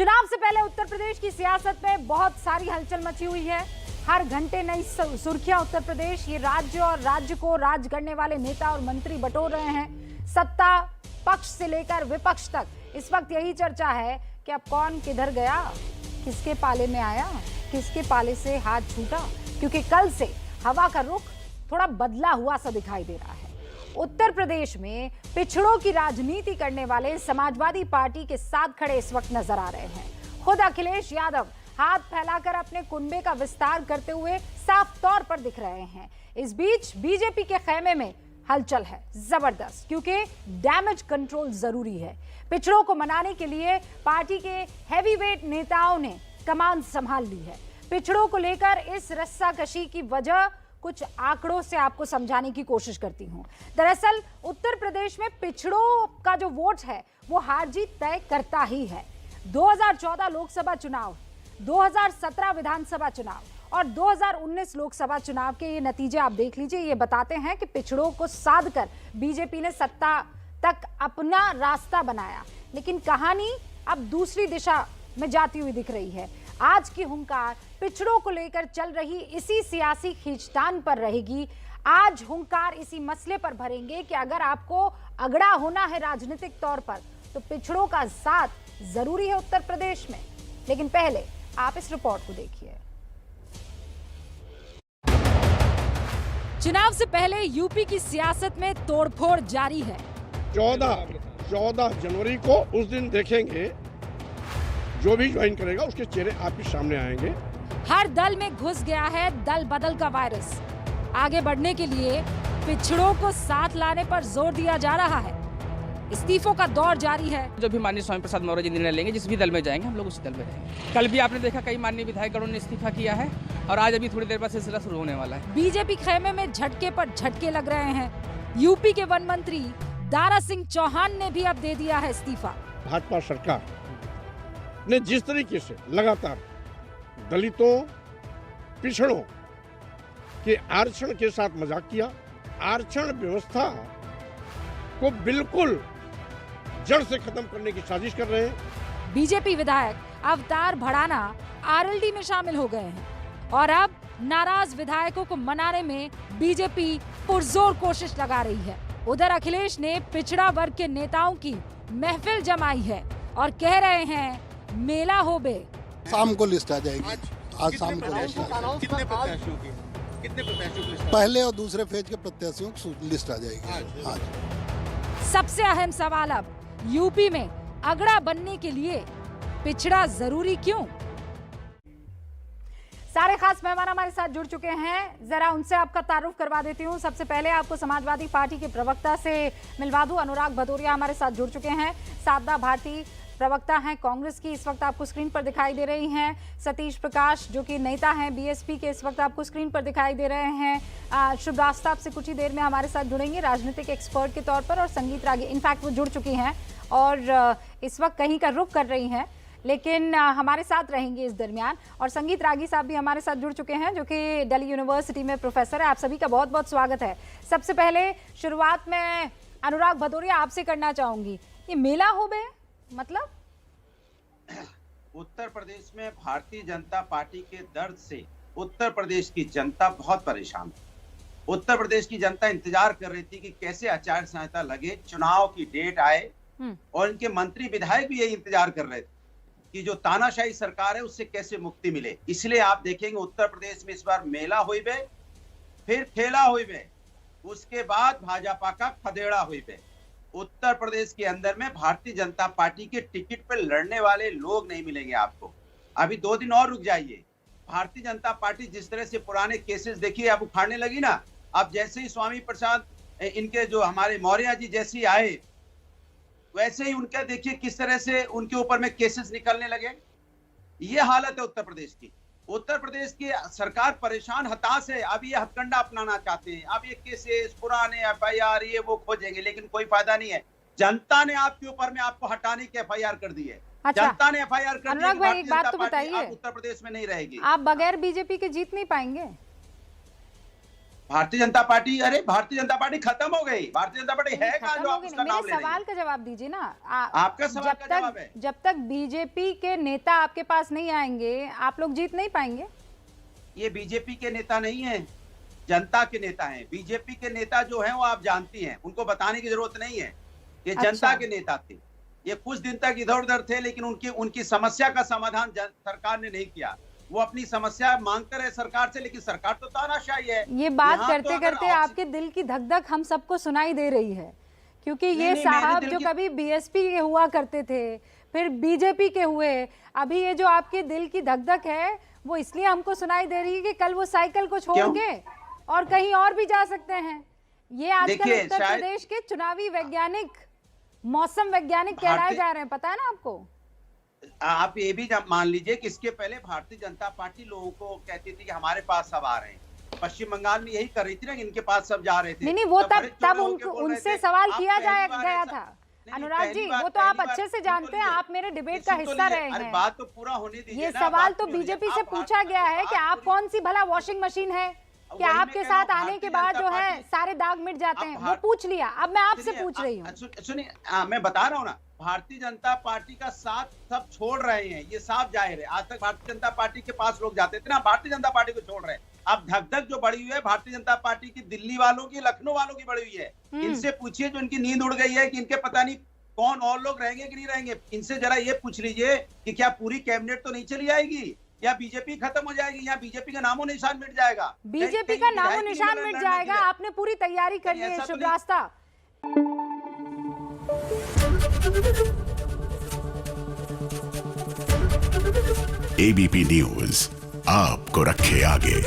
चुनाव से पहले उत्तर प्रदेश की सियासत में बहुत सारी हलचल मची हुई है। हर घंटे नई सुर्खियां उत्तर प्रदेश। ये राज्य और राज्य को राज करने वाले नेता और मंत्री बटोर रहे हैं। सत्ता पक्ष से लेकर विपक्ष तक इस वक्त यही चर्चा है कि अब कौन किधर गया, किसके पाले में आया, किसके पाले से हाथ छूटा, क्योंकि कल से हवा का रुख थोड़ा बदला हुआ सा दिखाई दे रहा है। उत्तर प्रदेश में पिछड़ों की राजनीति करने वाले समाजवादी पार्टी के साथ खड़े इस वक्त नजर आ रहे हैं। खुद अखिलेश यादव हाथ फैलाकर अपने कुनबे का विस्तार करते हुए साफ तौर पर दिख रहे हैं। इस बीच बीजेपी के खेमे में हलचल है जबरदस्त, क्योंकि डैमेज कंट्रोल जरूरी है। पिछड़ों को मनाने के लिए पार्टी के हैवीवेट नेताओं ने कमान संभाल ली है। पिछड़ों को लेकर इस रस्साकशी की वजह कुछ आंकड़ों से आपको समझाने की कोशिश करती हूं। दरअसल उत्तर प्रदेश में पिछड़ों का जो वोट है वो हार जीत तय करता ही है। 2014 लोकसभा चुनाव, 2017 विधानसभा चुनाव और 2019 लोकसभा चुनाव के ये नतीजे आप देख लीजिए। ये बताते हैं कि पिछड़ों को साध कर बीजेपी ने सत्ता तक अपना रास्ता बनाया, लेकिन कहानी अब दूसरी दिशा में जाती हुई दिख रही है। आज की हुंकार पिछड़ों को लेकर चल रही इसी सियासी खींचतान पर रहेगी। आज हुंकार इसी मसले पर भरेंगे कि अगर आपको अगड़ा होना है राजनीतिक तौर पर तो पिछड़ों का साथ जरूरी है उत्तर प्रदेश में। लेकिन पहले आप इस रिपोर्ट को देखिए। चुनाव से पहले यूपी की सियासत में तोड़फोड़ जारी है। 14 जनवरी को उस दिन देखेंगे, जो भी ज्वाइन करेगा उसके चेहरे आपके सामने आएंगे। हर दल में घुस गया है दल बदल का वायरस। आगे बढ़ने के लिए पिछड़ों को साथ लाने पर जोर दिया जा रहा है। इस्तीफों का दौर जारी है। जो भी माननीय स्वामी प्रसाद मौर्य जी निर्णय लेंगे, जिस भी दल में जाएंगे हम लोग उसी दल में रहेंगे। कल भी आपने देखा कई माननीय विधायकगणों ने इस्तीफा किया है और आज अभी थोड़ी देर बाद सिलसिला शुरू होने वाला है। बीजेपी खेमे में झटके पर झटके लग रहे हैं। यूपी के वन मंत्री दारा सिंह चौहान ने भी अब दे दिया है इस्तीफा। भाजपा सरकार ने जिस तरीके से लगातार दलितों, पिछड़ों के आरक्षण के साथ मजाक किया, आरक्षण व्यवस्था को बिल्कुल जड़ से खत्म करने की साजिश कर रहे हैं। बीजेपी विधायक अवतार भड़ाना आरएलडी में शामिल हो गए हैं और अब नाराज विधायकों को मनाने में बीजेपी पुरजोर कोशिश लगा रही है। उधर अखिलेश ने पिछड़ा वर्ग के नेताओं की महफिल जमाई है और कह रहे हैं मेला हो बे। शाम को लिस्ट आ जाएगी। आज शाम को लिस्ट आ जाएगी। कितने प्रत्याशियों की पहले और दूसरे फेज के प्रत्याशियों की लिस्ट आ जाएगी आज। सबसे अहम सवाल अब यूपी में अगड़ा बनने के लिए पिछड़ा जरूरी क्यों? सारे खास मेहमान हमारे साथ जुड़ चुके हैं, जरा उनसे आपका तारुफ करवा देती हूँ। सबसे पहले आपको समाजवादी पार्टी के प्रवक्ता से मिलवा दूं। अनुराग भदौरिया हमारे साथ जुड़ चुके हैं। साधना भारती प्रवक्ता हैं कांग्रेस की, इस वक्त आपको स्क्रीन पर दिखाई दे रही हैं। सतीश प्रकाश जो कि नेता हैं बीएसपी के, इस वक्त आपको स्क्रीन पर दिखाई दे रहे हैं। शुभ्रास्ता आपसे कुछ ही देर में हमारे साथ जुड़ेंगे राजनीतिक एक्सपर्ट के तौर पर, और संगीत रागी इनफैक्ट वो जुड़ चुकी हैं और इस वक्त कहीं का रुख कर रही हैं, लेकिन हमारे साथ रहेंगे इस दरमियान। और संगीत रागी साहब भी हमारे साथ जुड़ चुके हैं जो कि दिल्ली यूनिवर्सिटी में प्रोफेसर है। आप सभी का बहुत बहुत स्वागत है। सबसे पहले शुरुआत में अनुराग भदौरिया आपसे करना चाहूंगी, ये मेला हो बे मतलब? उत्तर प्रदेश में भारतीय जनता पार्टी के दर्द से उत्तर प्रदेश की जनता बहुत परेशान है। उत्तर प्रदेश की जनता इंतजार कर रही थी कि कैसे आचार संहिता लगे, चुनाव की डेट आए, और इनके मंत्री विधायक भी यही इंतजार कर रहे थे कि जो तानाशाही सरकार है उससे कैसे मुक्ति मिले। इसलिए आप देखेंगे उत्तर प्रदेश में इस बार मेला हुई बे, फिर खेला हुई बे, उसके बाद भाजपा का फदेड़ा हुई बे। उत्तर प्रदेश के अंदर में भारतीय जनता पार्टी के टिकट पर लड़ने वाले लोग नहीं मिलेंगे आपको। अभी 2 दिन और रुक जाइए। भारतीय जनता पार्टी जिस तरह से पुराने केसेस देखिए अब उखाड़ने लगी ना, अब जैसे ही स्वामी प्रसाद इनके जो हमारे मौर्य जी जैसे ही आए, वैसे ही उनका देखिए किस तरह से उनके ऊपर में केसेस निकलने लगे। ये हालत है उत्तर प्रदेश की। उत्तर प्रदेश की सरकार परेशान, हताश है। अब ये हथकंडा अपनाना चाहते हैं। अब ये केसेस पुराने एफआईआर ये वो खोजेंगे, लेकिन कोई फायदा नहीं है। जनता ने आपके ऊपर में आपको हटाने की एफआईआर कर दी है। अच्छा, जनता ने एफआईआर कर दी है। अनुराग भाई एक बात तो बताइए, उत्तर प्रदेश में नहीं रहेगी। आप बगैर बीजेपी के जीत नहीं पाएंगे? भारतीय जनता पार्टी, अरे भारतीय जनता पार्टी खत्म हो गई। भारतीय जनता पार्टी है कहाँ जो आप उसका नाम ले रहे हैं? सवाल का जवाब दीजिए ना। आपका सवाल का जवाब है, जब तक बीजेपी के नेता आपके पास नहीं आएंगे आप लोग जीत नहीं पाएंगे। ये बीजेपी के नेता नहीं है, जनता के नेता हैं। बीजेपी के नेता जो हैं वो आप जानती हैं, उनको बताने की जरूरत नहीं है। ये जनता के नेता थे। ये कुछ दिन तक इधर उधर थे, लेकिन उनकी समस्या का समाधान सरकार ने नहीं किया। वो अपनी समस्या मांगते रहे सरकार से, लेकिन सरकार तो तानाशाही है। ये बात करते करते आपके दिल की धक धक हम सबको सुनाई दे रही है, क्योंकि ये साहब जो कभी बीएसपी के हुआ करते थे, फिर बीजेपी के हुए, अभी ये जो आपके दिल की धक धक है वो इसलिए हमको सुनाई दे रही है कि कल वो साइकिल को छोड़ के और कहीं और भी जा सकते हैं। ये आजकल उत्तर प्रदेश के चुनावी वैज्ञानिक, मौसम वैज्ञानिक कहलाए जा रहे हैं, पता है ना आपको। आप ये भी मान लीजिए कि इसके पहले भारतीय जनता पार्टी लोगों को कहती थी कि हमारे पास सब आ रहे हैं। पश्चिम बंगाल में यही कर रही थी ना कि इनके पास सब जा रहे थे। नहीं, वो तब उनसे सवाल किया गया था। अनुराग जी, वो तो आप अच्छे से जानते हैं, आप मेरे डिबेट का हिस्सा रहे हैं। बात तो पूरा होने दीजिए। ये सवाल तो बीजेपी से पूछा गया है कि आप कौन सी भला वॉशिंग मशीन है कि आपके साथ आने के बाद जो है सारे दाग मिट जाते हैं। वो पूछ लिया, अब मैं आपसे पूछ रही हूँ। सुनिए, मैं बता रहा हूँ ना, भारतीय जनता पार्टी का साथ सब छोड़ रहे हैं, ये साफ जाहिर है। आज तक भारतीय जनता पार्टी के पास लोग जाते थे ना, भारतीय जनता पार्टी को छोड़ रहे हैं। अब धक-धक जो बढ़ी हुई है भारतीय जनता पार्टी की, दिल्ली वालों की, लखनऊ वालों की बढ़ी हुई है। इनसे पूछिए जो इनकी नींद उड़ गई है कि इनके पता नहीं कौन और लोग रहेंगे कि नहीं रहेंगे। इनसे जरा ये पूछ लीजिए कि क्या पूरी कैबिनेट तो नहीं चली आएगी, या बीजेपी खत्म हो जाएगी, या बीजेपी का नामो निशान मिट जाएगा। बीजेपी का नामो निशान मिट जाएगा। आपने पूरी तैयारी कर ली है शुभ रास्ता। एबीपी न्यूज आपको रखे आगे।